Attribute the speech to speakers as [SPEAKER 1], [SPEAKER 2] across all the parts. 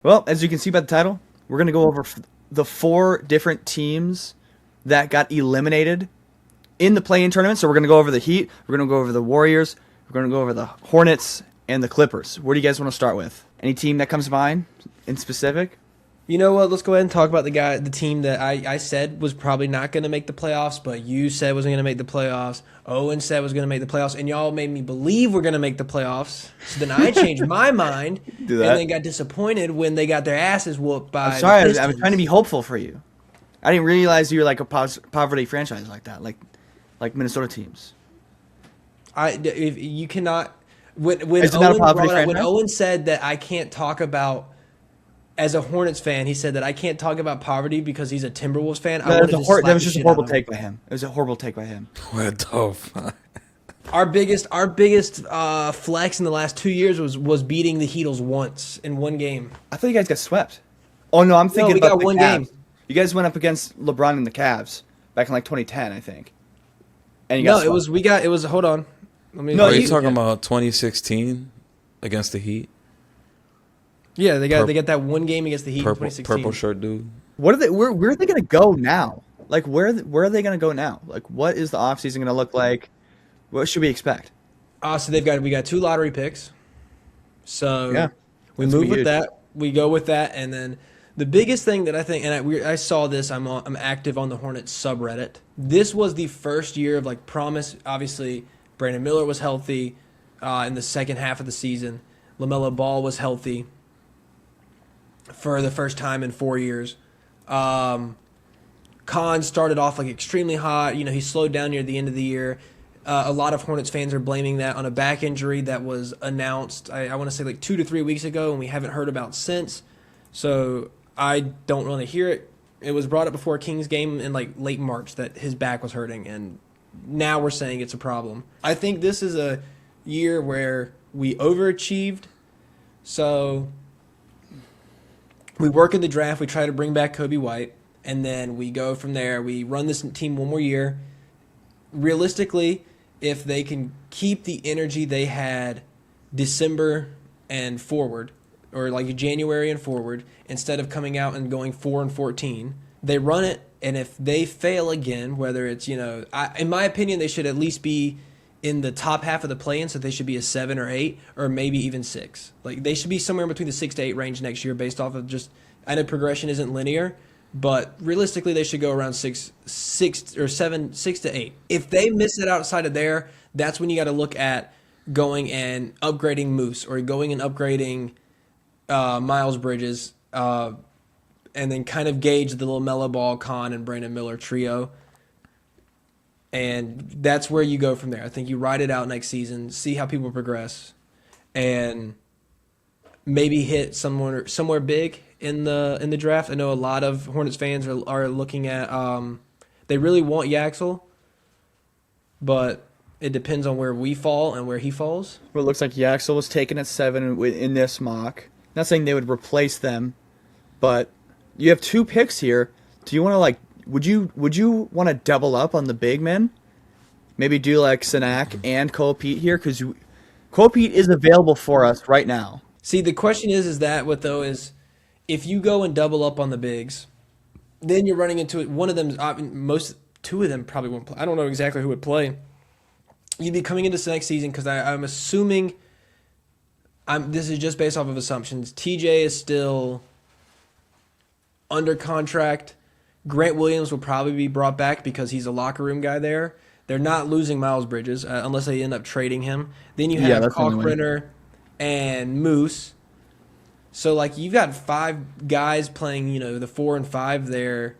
[SPEAKER 1] Well, as you can see by the title, we're going to go over the four different teams that got eliminated in the play-in tournament. So we're going to go over the Heat, we're going to go over the Warriors, we're going to go over the Hornets, and the Clippers. Where do you guys want to start with? Any team that comes to mind in specific?
[SPEAKER 2] You know what? Let's go ahead and talk about the team that I said was probably not going to make the playoffs, but you said was going to make the playoffs. Owen said was going to make the playoffs, and y'all made me believe we're going to make the playoffs. So then I changed my mind and then got disappointed when they got their asses whooped by.
[SPEAKER 1] I'm sorry, I was trying to be hopeful for you. I didn't realize you were like a poverty franchise like that, like Minnesota teams.
[SPEAKER 2] If you cannot. When Owen said that I can't talk about. As a Hornets fan, he said that I can't talk about poverty because he's a Timberwolves fan.
[SPEAKER 1] That was just a horrible take by him. It was a horrible take by him.
[SPEAKER 3] What the fuck?
[SPEAKER 2] Our biggest flex in the last 2 years was beating the Heatles once in one game.
[SPEAKER 1] I thought you guys got swept. Oh no, I'm thinking
[SPEAKER 2] we
[SPEAKER 1] about
[SPEAKER 2] got
[SPEAKER 1] the
[SPEAKER 2] one
[SPEAKER 1] Cavs.
[SPEAKER 2] game.
[SPEAKER 1] You guys went up against LeBron and the Cavs back in like 2010, I think. And you got swept.
[SPEAKER 2] Hold on.
[SPEAKER 3] Are you talking about 2016 against the Heat?
[SPEAKER 2] Yeah, they got that one game against the Heat in 2016.
[SPEAKER 3] Purple shirt dude.
[SPEAKER 1] Where are they going to go now? Like where are they going to go now? Like what is the offseason going to look like? What should we expect?
[SPEAKER 2] So we got 2 lottery picks. So
[SPEAKER 1] yeah,
[SPEAKER 2] we move with that. We go with that, and then the biggest thing that I think, and I saw this. I'm active on the Hornets subreddit. This was the first year of like promise. Obviously, Brandon Miller was healthy in the second half of the season. LaMelo Ball was healthy for the first time in 4 years. Khan started off like extremely hot. You know, he slowed down near the end of the year. A lot of Hornets fans are blaming that on a back injury that was announced, I want to say like 2 to 3 weeks ago, and we haven't heard about since. So I don't want to hear it. It was brought up before Kings game in like late March that his back was hurting, and now we're saying it's a problem. I think this is a year where we overachieved. So we work in the draft, we try to bring back Kobe White, and then we go from there. We run this team one more year. Realistically, if they can keep the energy they had December and forward, or like January and forward, instead of coming out and going 4-14, they run it, and if they fail again, whether it's, in my opinion, they should at least be in the top half of the play-in, so they should be a 7 or 8, or maybe even 6. Like they should be somewhere in between the 6 to 8 range next year, based off of just. I know progression isn't linear, but realistically, they should go around 6 or 7, 6 to 8. If they miss it outside of there, that's when you got to look at going and upgrading Moose or going and upgrading Miles Bridges, and then kind of gauge the LaMelo Ball, Khan, and Brandon Miller trio. And that's where you go from there. I think you ride it out next season, see how people progress, and maybe hit somewhere big in the draft. I know a lot of Hornets fans are looking at they really want Yaxel, but it depends on where we fall and where he falls.
[SPEAKER 1] Well, it looks like Yaxel was taken at 7 in this mock. Not saying they would replace them, but you have 2 picks here. Do you want to Would you want to double up on the big men? Maybe do like Sanak and Cole Pete here, because Cole Pete is available for us right now.
[SPEAKER 2] See, the question is that what though is if you go and double up on the bigs, then you're running into it. One of them, 2 of them probably won't play. I don't know exactly who would play. You'd be coming into the next season because I'm assuming. This is just based off of assumptions. TJ is still under contract. Grant Williams will probably be brought back because he's a locker room guy there. They're not losing Miles Bridges unless they end up trading him. Then you have Kalkbrenner and Moose. So, like, you've got 5 guys playing, the 4 and 5 there.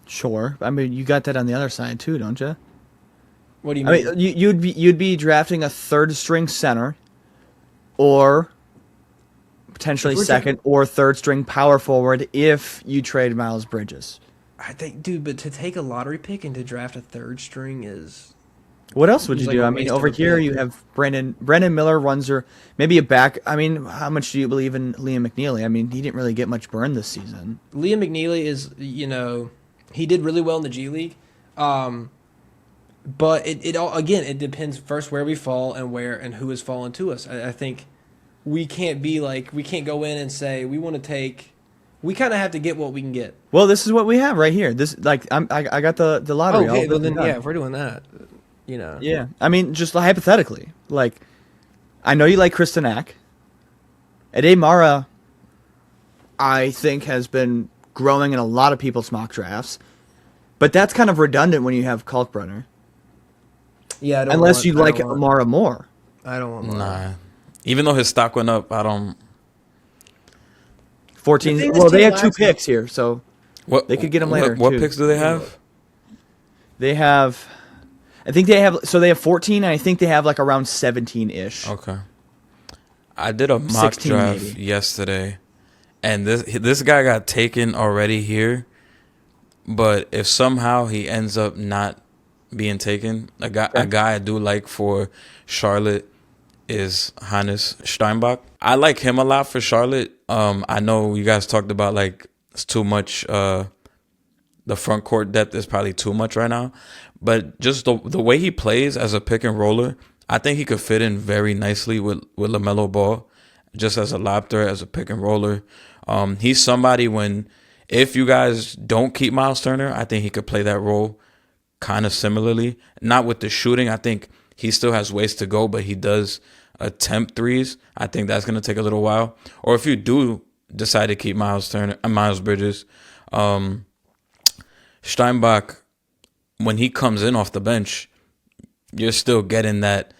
[SPEAKER 1] Sure. I mean, you got that on the other side, too, don't you?
[SPEAKER 2] What do you mean?
[SPEAKER 1] I mean, you'd be drafting a 3rd-string center or potentially 2nd or 3rd-string power forward if you trade Miles Bridges.
[SPEAKER 2] I think, dude, but to take a lottery pick and to draft a 3rd string is...
[SPEAKER 1] What else would you do? I mean, over here you have Brandon Miller runs or maybe a back. I mean, how much do you believe in Liam McNeely? I mean, he didn't really get much burn this season.
[SPEAKER 2] Liam McNeely is, he did really well in the G League. But it all, again, it depends first where we fall and who has fallen to us. I think we can't go in and say we want to take. We kind of have to get what we can get.
[SPEAKER 1] Well, this is what we have right here. This I got the lottery.
[SPEAKER 2] Okay,
[SPEAKER 1] all
[SPEAKER 2] well
[SPEAKER 1] this
[SPEAKER 2] then
[SPEAKER 1] done.
[SPEAKER 2] yeah, if we're doing that, you know.
[SPEAKER 1] Yeah, I mean, just hypothetically, like, I know you like Kristanak. Ade Mara, I think, has been growing in a lot of people's mock drafts, but that's kind of redundant when you have Kalkbrenner.
[SPEAKER 2] Yeah,
[SPEAKER 1] Unless you like Mara more.
[SPEAKER 2] I don't want Mara.
[SPEAKER 3] Nah. Even though his stock went up, I don't.
[SPEAKER 1] 14. Well, they have 2 picks here, so they could get him later.
[SPEAKER 3] What
[SPEAKER 1] too.
[SPEAKER 3] picks do they have?
[SPEAKER 1] They have, I think they have. So they have 14, and I think they have like around 17-ish.
[SPEAKER 3] Okay. I did a mock
[SPEAKER 1] 16
[SPEAKER 3] draft
[SPEAKER 1] maybe.
[SPEAKER 3] yesterday, and this guy got taken already here. But if somehow he ends up not being taken, a guy I do like for Charlotte is Hannes Steinbach. I like him a lot for Charlotte. I know you guys talked about like it's too much. The front court depth is probably too much right now, but just the way he plays as a pick and roller, I think he could fit in very nicely with LaMelo Ball, just as a lob threat, as a pick and roller. He's somebody if you guys don't keep Miles Turner, I think he could play that role kind of similarly. Not with the shooting. I think he still has ways to go, but he does attempt threes. I think that's going to take a little while. Or if you do decide to keep Miles Bridges, Steinbach, when he comes in off the bench, you're still getting that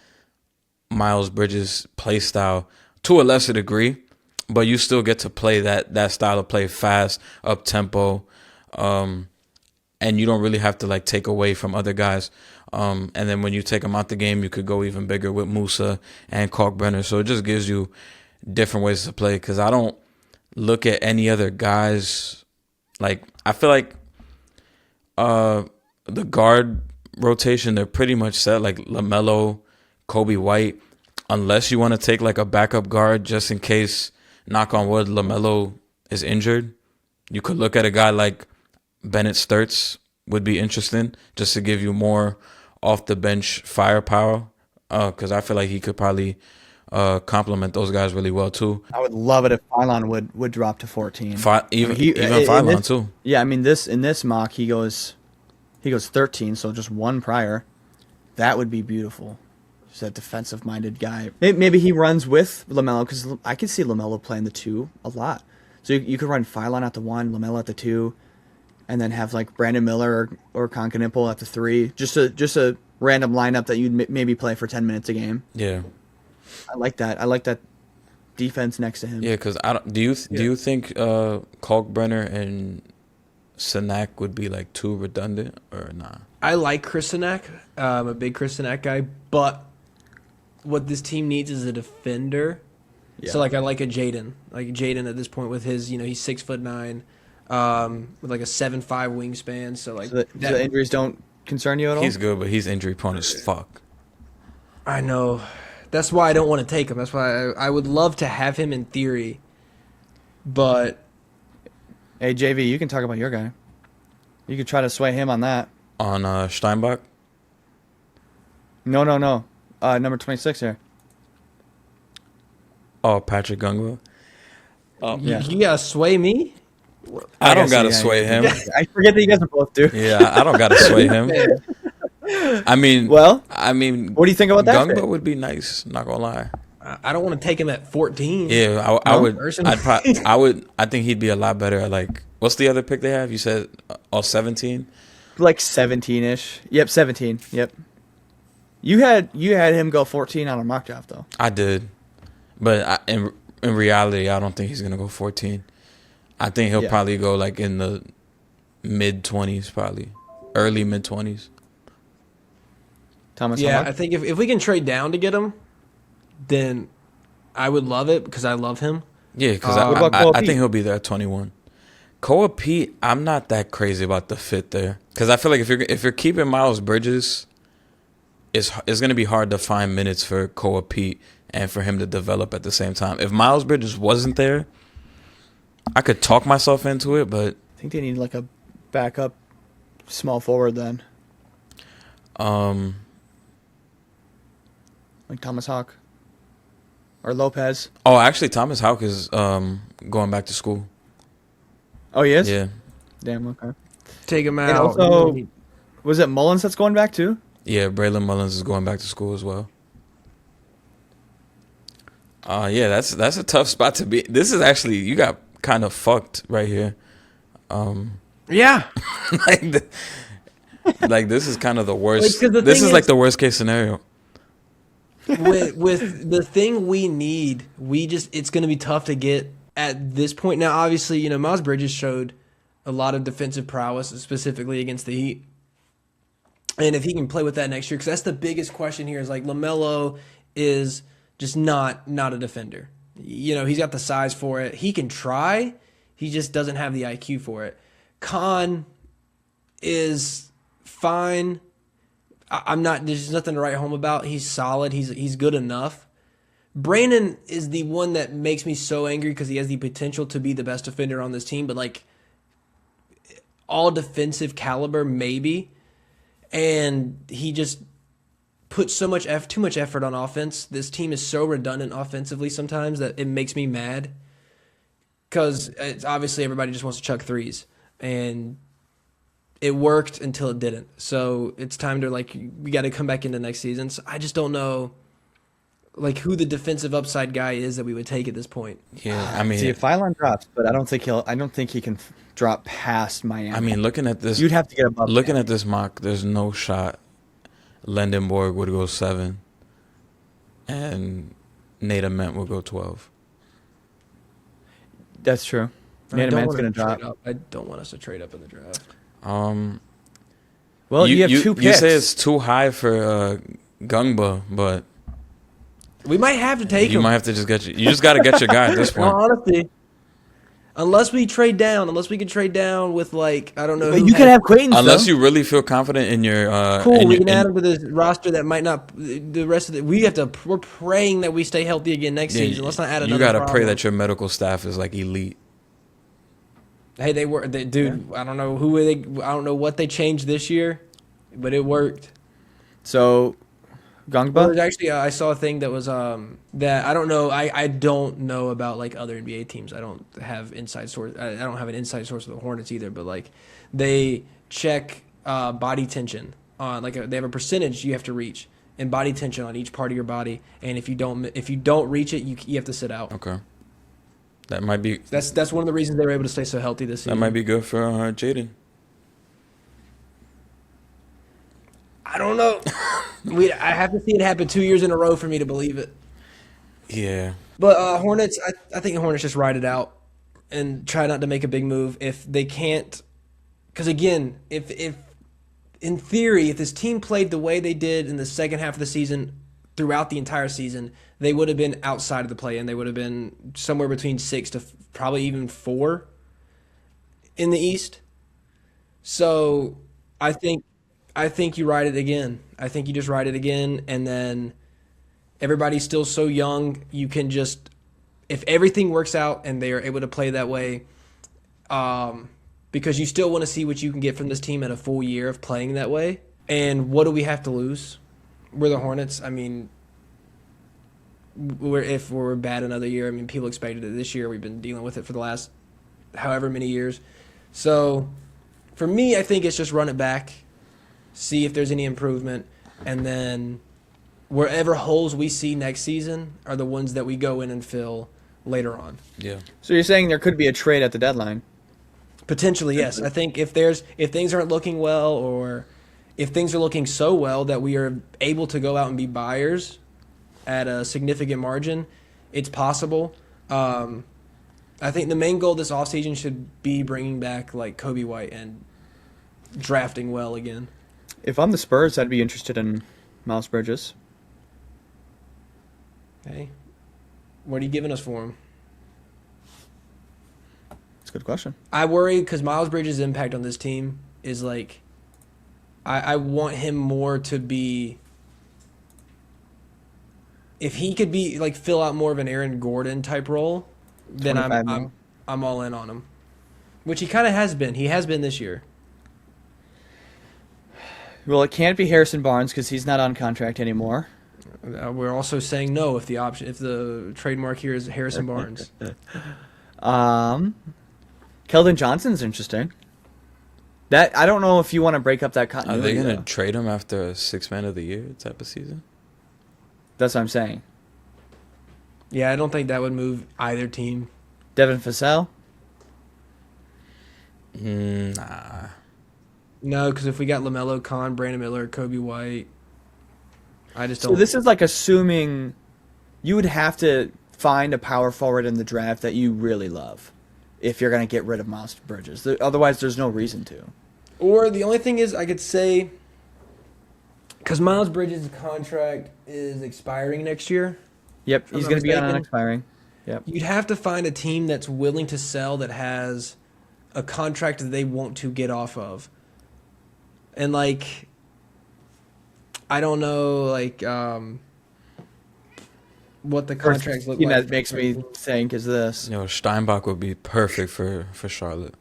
[SPEAKER 3] Miles Bridges play style to a lesser degree, but you still get to play that style of play, fast, up tempo, and you don't really have to like take away from other guys. And then when you take them out the game, you could go even bigger with Musa and Kalkbrenner. So it just gives you different ways to play. Because I don't look at any other guys. Like, I feel like the guard rotation, they're pretty much set. Like LaMelo, Kobe White. Unless you want to take like a backup guard just in case, knock on wood, LaMelo is injured. You could look at a guy like Bennett Sturts would be interesting just to give you more off the bench firepower, because I feel like he could probably complement those guys really well too.
[SPEAKER 1] I would love it if Phylon would drop to 14.
[SPEAKER 3] Even Phylon too.
[SPEAKER 1] Yeah, I mean in this mock he goes 13, so just one prior. That would be beautiful. Just that defensive minded guy. Maybe he runs with LaMelo, because I could see LaMelo playing the 2 a lot. So you could run Phylon at the 1, LaMelo at the 2. And then have like Brandon Miller or Konkanipple at the 3. Just a random lineup that you'd maybe play for 10 minutes a game.
[SPEAKER 3] Yeah,
[SPEAKER 1] I like that. I like that defense next to him.
[SPEAKER 3] yeah. Because do you think Kalkbrenner and Sanak would be like too redundant or not?
[SPEAKER 2] I like Kristanak. I'm a big Kristanak guy, but what this team needs is a defender.
[SPEAKER 1] Yeah.
[SPEAKER 2] So like I like a Jaden. Like Jaden at this point with his, he's 6'9", with like a 7'5" wingspan. So like
[SPEAKER 1] so the injuries don't concern you at all?
[SPEAKER 3] He's good, but he's injury prone as fuck.
[SPEAKER 2] I know. That's why I don't want to take him. That's why I would love to have him in theory, but
[SPEAKER 1] Hey JV, you can talk about your guy. You could try to sway him on that.
[SPEAKER 3] On Steinbach?
[SPEAKER 1] No. Number 26 here.
[SPEAKER 3] Oh, Patrick Gungwa.
[SPEAKER 2] you gotta sway me.
[SPEAKER 3] I don't gotta
[SPEAKER 1] yeah,
[SPEAKER 3] sway him.
[SPEAKER 1] I forget that you guys are both do.
[SPEAKER 3] Yeah, I don't gotta sway him. I mean,
[SPEAKER 1] Well,
[SPEAKER 3] what
[SPEAKER 1] do you think about that
[SPEAKER 3] Gungwa
[SPEAKER 1] pick?
[SPEAKER 3] would be nice. Not gonna lie.
[SPEAKER 2] I don't want to take him at 14.
[SPEAKER 3] Yeah, I would.
[SPEAKER 2] personally.
[SPEAKER 3] I think he'd be a lot better at like. What's the other pick they have? You said 17.
[SPEAKER 1] Like 17-ish. Yep, 17. Yep. You had him go 14 on a mock draft though.
[SPEAKER 3] I did, but in reality, I don't think he's gonna go 14. I think he'll probably go like in the mid-20s, probably early mid-20s.
[SPEAKER 1] Thomas.
[SPEAKER 2] Yeah, I think if we can trade down to get him, then I would love it because I love him.
[SPEAKER 3] Yeah, because
[SPEAKER 1] What about
[SPEAKER 3] I
[SPEAKER 1] Koa
[SPEAKER 3] think
[SPEAKER 1] Pete?
[SPEAKER 3] he'll be there at 21. Koa Pete, I'm not that crazy about the fit there because I feel like if you're keeping Miles Bridges, it's going to be hard to find minutes for Koa Pete and for him to develop at the same time. If Miles Bridges wasn't there, I could talk myself into it, but
[SPEAKER 1] I think they need like a backup small forward then, like Thomas Hawk. or Lopez.
[SPEAKER 3] Oh, actually, Thomas Houck is going back to school.
[SPEAKER 1] Oh, he is?
[SPEAKER 3] Yeah.
[SPEAKER 1] Damn, okay.
[SPEAKER 2] Take him out.
[SPEAKER 1] And also, was it Mullins that's going back too?
[SPEAKER 3] Yeah, Braylon Mullins is going back to school as well. Yeah, that's a tough spot to be. This is actually, you got kind of fucked right here.
[SPEAKER 2] Yeah.
[SPEAKER 3] like this is kind of the worst.
[SPEAKER 2] Like, 'cause
[SPEAKER 3] this is like the worst case scenario.
[SPEAKER 2] with the thing we need, it's going to be tough to get at this point. Now, obviously, you know, Miles Bridges showed a lot of defensive prowess, specifically against the Heat. And if he can play with that next year, because that's the biggest question here is like LaMelo is just not a defender. You know, he's got the size for it. He can try. He just doesn't have the IQ for it. Con is fine. There's nothing to write home about. He's solid. He's good enough. Brandon is the one that makes me so angry because he has the potential to be the best defender on this team, but like all defensive caliber, maybe. And he just puts too much effort on offense. This team is so redundant offensively sometimes that it makes me mad. Because it's obviously everybody just wants to chuck threes. And it worked until it didn't. So it's time to, like, we got to come back into next season. So I just don't know, like, who the defensive upside guy is that we would take at this point.
[SPEAKER 3] Yeah, I mean,
[SPEAKER 1] see if Phylon drops, but I don't think he can drop past Miami.
[SPEAKER 3] I mean, looking at this,
[SPEAKER 1] you'd have to get above.
[SPEAKER 3] Looking at this mock, there's no shot Lendenborg would go 7, and Nate Ament would go 12.
[SPEAKER 1] That's true. Nate Ament's going to drop.
[SPEAKER 2] I don't want us to trade up in the draft.
[SPEAKER 1] Well, you have 2 picks.
[SPEAKER 3] You say it's too high for Gungba, but
[SPEAKER 2] we might have to take him.
[SPEAKER 3] You might have to just get you just got to get your guy at this point.
[SPEAKER 2] No, honestly, unless we can trade down with, like, I don't know.
[SPEAKER 1] But you can have Creighton.
[SPEAKER 3] Unless you really feel confident in your
[SPEAKER 2] cool. We can add him to this roster that might not. The rest of it, we're praying that we stay healthy again next season. Let's not add another.
[SPEAKER 3] You got to
[SPEAKER 2] problem.
[SPEAKER 3] pray that your medical staff is like elite.
[SPEAKER 2] Hey, dude. Yeah. I don't know I don't know what they changed this year, but it worked.
[SPEAKER 1] So, Gungba?
[SPEAKER 2] Actually, I saw a thing that was that I don't know. I don't know about, like, other NBA teams. I don't have inside source. I don't have an inside source of the Hornets either. But, like, they check body tension on, like, they have a percentage you have to reach and body tension on each part of your body. And if you don't reach it, you have to sit out.
[SPEAKER 3] Okay. That might be.
[SPEAKER 2] That's one of the reasons they were able to stay so healthy this season.
[SPEAKER 3] That might be good for Jaden.
[SPEAKER 2] I don't know. I have to see it happen 2 years in a row for me to believe it.
[SPEAKER 3] Yeah.
[SPEAKER 2] But Hornets, I think the Hornets just ride it out and try not to make a big move if they can't. Because again, if in theory, if this team played the way they did in the second half of the season throughout the entire season, they would have been outside of the play-in. They would have been somewhere between 6 to probably even 4 in the East. So I think you ride it again. I think you just ride it again, and then everybody's still so young. You can just, if everything works out and they are able to play that way, because you still want to see what you can get from this team at a full year of playing that way. And what do we have to lose? We're the Hornets. I mean, if we're bad another year, I mean, people expected it this year. We've been dealing with it for the last however many years. So for me, I think it's just run it back, see if there's any improvement, and then wherever holes we see next season are the ones that we go in and fill later on.
[SPEAKER 3] Yeah.
[SPEAKER 1] So you're saying there could be a trade at the deadline?
[SPEAKER 2] Potentially, yes. I think if things aren't looking well, or if things are looking so well that we are able to go out and be buyers at a significant margin, it's possible. I think the main goal this offseason should be bringing back, like, Kobe White and drafting well again.
[SPEAKER 1] If I'm the Spurs, I'd be interested in Miles Bridges.
[SPEAKER 2] Hey, what are you giving us for him?
[SPEAKER 1] That's a good question.
[SPEAKER 2] I worry because Miles Bridges' impact on this team is, like, I want him more to be, if he could be, like, fill out more of an Aaron Gordon type role, then I'm all in on him, which he kind of has been. He has been this year.
[SPEAKER 1] Well, it can't be Harrison Barnes because he's not on contract anymore.
[SPEAKER 2] We're also saying no if the trademark here is Harrison Barnes.
[SPEAKER 1] Keldon Johnson's interesting. That I don't know if you want to break up that
[SPEAKER 3] Are
[SPEAKER 1] continuity.
[SPEAKER 3] they gonna
[SPEAKER 1] though.
[SPEAKER 3] trade him after a 6-man of the year type of season?
[SPEAKER 1] That's what I'm saying.
[SPEAKER 2] Yeah, I don't think that would move either team.
[SPEAKER 1] Devin Vassell.
[SPEAKER 3] Nah.
[SPEAKER 2] No, because if we got LaMelo, Con, Brandon Miller, Kobe White, I just
[SPEAKER 1] So
[SPEAKER 2] don't.
[SPEAKER 1] this is like assuming you would have to find a power forward in the draft that you really love if you're going to get rid of Miles Bridges. Otherwise, there's no reason to.
[SPEAKER 2] Or the only thing is, I could say, because Miles Bridges' contract is expiring next year.
[SPEAKER 1] Yep,
[SPEAKER 2] I'm
[SPEAKER 1] he's
[SPEAKER 2] not
[SPEAKER 1] going to be on
[SPEAKER 2] mistaken.
[SPEAKER 1] expiring. Yep.
[SPEAKER 2] You'd have to find a team that's willing to sell that has a contract that they want to get off of. And, like, I don't know, like, what the contracts look
[SPEAKER 1] Team
[SPEAKER 2] like.
[SPEAKER 1] that makes me think is this.
[SPEAKER 3] Steinbach would be perfect for Charlotte.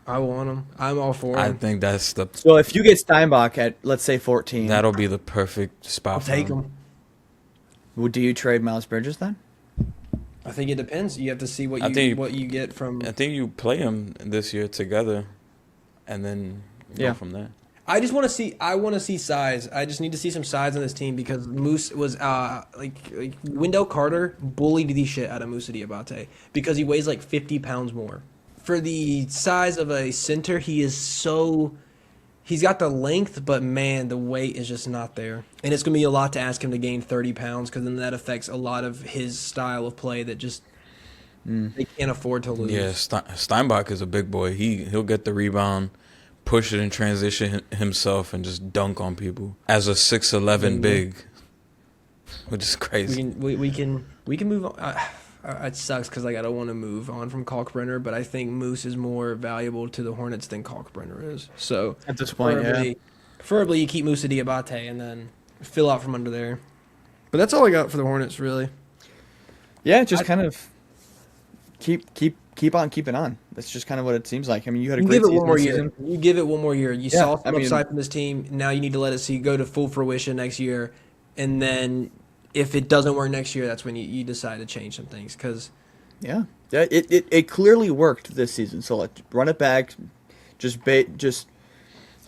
[SPEAKER 2] I want him. I'm all for
[SPEAKER 3] I
[SPEAKER 2] him.
[SPEAKER 3] think that's
[SPEAKER 1] So if you get Steinbach at, let's say, 14,
[SPEAKER 3] that'll be the perfect spot
[SPEAKER 2] I'll
[SPEAKER 3] for
[SPEAKER 2] take
[SPEAKER 3] him.
[SPEAKER 2] him.
[SPEAKER 1] do you trade Miles Bridges then?
[SPEAKER 2] I think it depends. You have to see what
[SPEAKER 3] I think-
[SPEAKER 2] what you get from.
[SPEAKER 3] I think you play him this year together, and then go from there.
[SPEAKER 2] I just want to see. I want to see size. I just need to see some size on this team because Moose was like Wendell Carter bullied the shit out of Moussa Diabate because he weighs like 50 pounds more. For the size of a center, he is so. He's got the length, but man, the weight is just not there. And it's going to be a lot to ask him to gain 30 pounds because then that affects a lot of his style of play that just they can't afford to lose.
[SPEAKER 3] Yeah, Steinbach is a big boy. He'll get the rebound, push it in transition himself, and just dunk on people as a 6'11" big, which is crazy.
[SPEAKER 2] We can move on. It sucks because like I don't want to move on from Kalkbrenner, but I think Moose is more valuable to the Hornets than Kalkbrenner is. So
[SPEAKER 1] At this point,
[SPEAKER 2] preferably you keep Moussa Diabate and then fill out from under there. But that's all I got for the Hornets, really.
[SPEAKER 1] Yeah, just kind of keep on keeping on. That's just kind of what it seems like. I mean, you had a
[SPEAKER 2] You
[SPEAKER 1] great
[SPEAKER 2] give it
[SPEAKER 1] season
[SPEAKER 2] one more
[SPEAKER 1] this
[SPEAKER 2] year.
[SPEAKER 1] season.
[SPEAKER 2] You give it one more year. You
[SPEAKER 1] Yeah,
[SPEAKER 2] saw some
[SPEAKER 1] I mean-
[SPEAKER 2] upside from this team. Now you need to let it go to full fruition next year, and then if it doesn't work next year, that's when you decide to change some things because.
[SPEAKER 1] Yeah, it clearly worked this season. So let's run it back. Just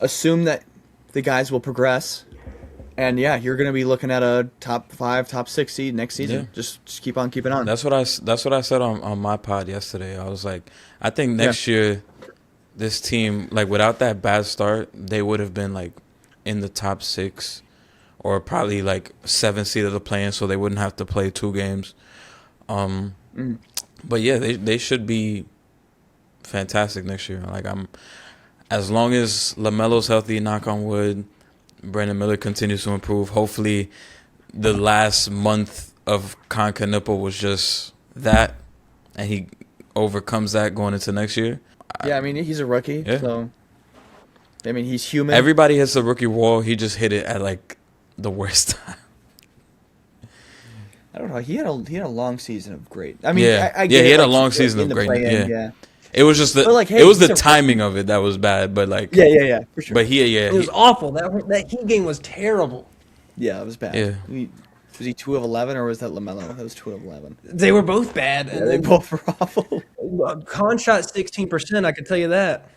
[SPEAKER 1] assume that the guys will progress, and yeah, you're going to be looking at a top 5, top 6 seed next season.
[SPEAKER 3] Yeah.
[SPEAKER 1] Just keep on keeping on.
[SPEAKER 3] That's what I said on my pod yesterday. I was like, I think next year, this team, like without that bad start, they would have been like in the top 6, or probably like 7th seed of the play-in, so they wouldn't have to play 2 games. But yeah, they should be fantastic next year. Like as long as LaMelo's healthy, knock on wood, Brandon Miller continues to improve. Hopefully, the last month of Nipple was just that, and he overcomes that going into next year.
[SPEAKER 1] Yeah, I mean, he's a rookie,
[SPEAKER 3] Yeah.
[SPEAKER 1] so I mean, he's human.
[SPEAKER 3] Everybody hits the rookie wall. He just hit it at like the worst time.
[SPEAKER 1] I don't know. He had a long season of great. I mean,
[SPEAKER 3] Yeah.
[SPEAKER 1] I
[SPEAKER 3] Yeah,
[SPEAKER 1] get
[SPEAKER 3] he
[SPEAKER 1] it,
[SPEAKER 3] had a
[SPEAKER 1] like,
[SPEAKER 3] long
[SPEAKER 1] in
[SPEAKER 3] season of
[SPEAKER 1] the
[SPEAKER 3] great.
[SPEAKER 1] play-in,
[SPEAKER 3] Yeah. It was just
[SPEAKER 1] But, like, hey,
[SPEAKER 3] it was the
[SPEAKER 1] he's a
[SPEAKER 3] timing of it that was bad, but like
[SPEAKER 1] Yeah, for sure.
[SPEAKER 3] But yeah,
[SPEAKER 2] It was awful. That Heat game was terrible.
[SPEAKER 1] Yeah, it was bad.
[SPEAKER 3] Yeah.
[SPEAKER 1] Was he 2 of 11 or was that LaMelo? That was 2 of 11.
[SPEAKER 2] They were both bad.
[SPEAKER 1] Yeah,
[SPEAKER 2] And
[SPEAKER 1] they
[SPEAKER 2] then
[SPEAKER 1] both were awful.
[SPEAKER 2] Con shot 16%. I can tell you that.